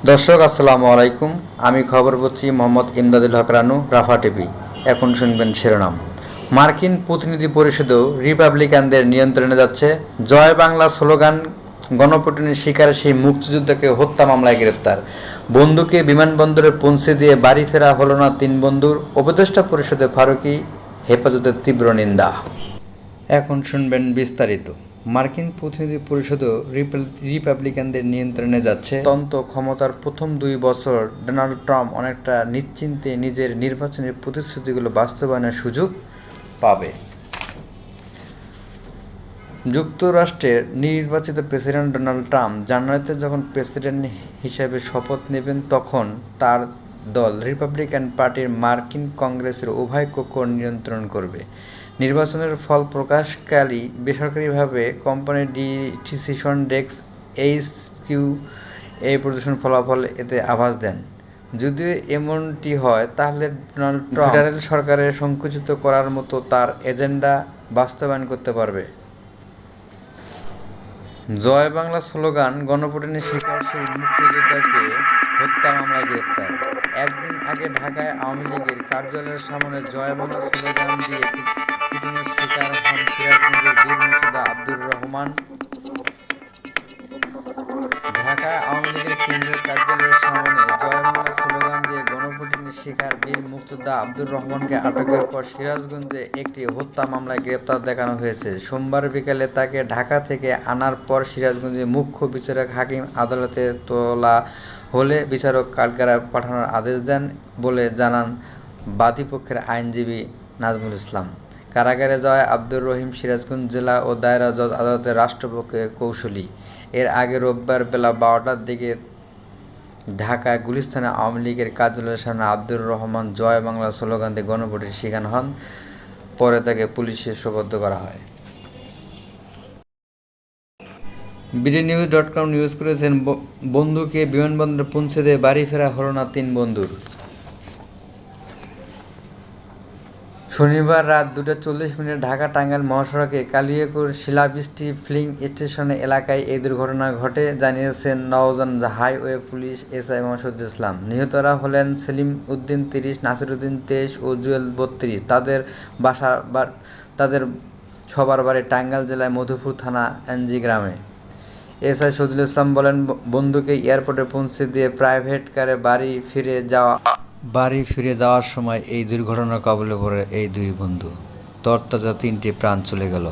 দর্শক আসসালামু আলাইকুম। আমি খবর পড়ছি মোহাম্মদ ইমদাদুল হক রানু, রাফা টিভি। এখন শুনবেন শিরোনাম। মার্কিন প্রতিনিধি পরিষদও রিপাবলিকানদের নিয়ন্ত্রণে যাচ্ছে। জয় বাংলা স্লোগান গণপিটুনির শিকার সেই মুক্তিযোদ্ধাকে হত্যা মামলায় গ্রেপ্তার। বন্ধুকে বিমানবন্দরে পৌঁছে দিয়ে বাড়ি ফেরা হলো না তিন বন্ধুর। উপদেষ্টা পরিষদে ফারুকী হেফাজতের তীব্র নিন্দা। এখন শুনবেন বিস্তারিত। মার্কিন প্রতিনিধি পরিষদও রিপাবলিকানদের নিয়ন্ত্রণে যাচ্ছে। তন্ত্র ক্ষমতার প্রথম 2 বছর ডোনাল্ড ট্রাম্প অনেকটা নিশ্চিন্তে নিজের নির্বাচনী প্রতিশ্রুতিগুলো বাস্তবায়নের সুযোগ পাবে। যুক্তরাষ্ট্রের নির্বাচিত প্রেসিডেন্ট ডোনাল্ড ট্রাম্প জানুয়ারিতে যখন প্রেসিডেন্ট হিসেবে শপথ নেবেন, তখন তার দল রিপাবলিকান পার্টির মার্কিন কংগ্রেসের উভয় কক্ষ নিয়ন্ত্রণ করবে। নির্বাচনের ফল প্রকাশকারী বেসরকারিভাবে কোম্পানি ডিসিশন ডেস্ক এইচকিউ এই প্রদর্শন ফলাফল এতে আভাস দেন। যদিও এমনটি হয়, তাহলে ডোনাল্ড ট্রাম্প ফেডারেল সরকারের সংকুচিত করার মতো তার এজেন্ডা বাস্তবায়ন করতে পারবে। জয় বাংলা স্লোগান গণপিটুনির শিকার সেই মুক্তিযোদ্ধাকে হত্যা মামলায় গ্রেপ্তার। একদিন আগে ঢাকায় আওয়ামী লীগের কার্যালয়ের সামনে জয় বাংলা স্লোগান দিয়ে পিটুনির শিকার হন সিরাজগঞ্জের বীর মুক্তিযোদ্ধা আব্দুর রহমান। ঢাকায় আওয়ামী লীগের কেন্দ্রীয় কার্যালয়ের সামনে জয় বাংলা স্লোগান দিয়ে গণপিটুনির শিকার বীর মুক্তিযোদ্ধা আব্দুর রহমানকে আটকের পর সিরাজগঞ্জে একটি হত্যা মামলায় গ্রেপ্তার দেখানো হয়েছে। সোমবার বিকেলে তাকে ঢাকা থেকে আনার পর সিরাজগঞ্জে মুখ্য বিচারক হাকিম আদালতে তোলা হলে বিচারক কারাগারে পাঠানোর আদেশ দেন বলে জানান বাদীপক্ষের আইনজীবী নাজমুল ইসলাম। কারাগারে যাওয়ায় আব্দুর রহিম সিরাজগঞ্জ জেলা ও দায়রা জজ আদালতের রাষ্ট্রপক্ষের কৌঁসুলি। এর আগে রোববার বেলা 12টার দিকে ঢাকা গুলিস্তানে আওয়ামী লীগের কার্যালয়ের সামনে আব্দুর রহমান জয় বাংলা স্লোগান দিয়ে গণপিটুনির শিকার হন। পরে তাকে পুলিশে সোপর্দ করা হয়। বিডিনিউজ.com নিউজ করেছেন, বন্ধুকে বিমানবন্দরে পৌঁছে দিয়ে বাড়ি ফেরা হলো না 3 বন্ধুর। শনিবার রাত 2:40 ঢাকা টাঙ্গাইল মহাসড়কে কালিয়াকৈর শিলাবৃষ্টি ফিলিং স্টেশন এলাকায় এই দুর্ঘটনা ঘটে, জানিয়েছেন নওজোয়ান হাইওয়ে পুলিশ এসআই মোহাম্মদ ইসলাম। নিহতরা হলেন সেলিম উদ্দিন 30, নাসির উদ্দিন 23 ও জুয়েল 32। তাদের সবার বাড়ি টাঙ্গাইল জেলার মধুপুর থানা এনজি গ্রামে। এসআই শহীদুল ইসলাম বলেন, বন্ধুকে এয়ারপোর্টে পৌঁছে দিয়ে প্রাইভেট কারে বাড়ি ফিরে যাওয়ার সময় এই দুর্ঘটনার কবলে পড়ে এই 2 বন্ধু। তরতাজা 3টি প্রাণ চলে গেল।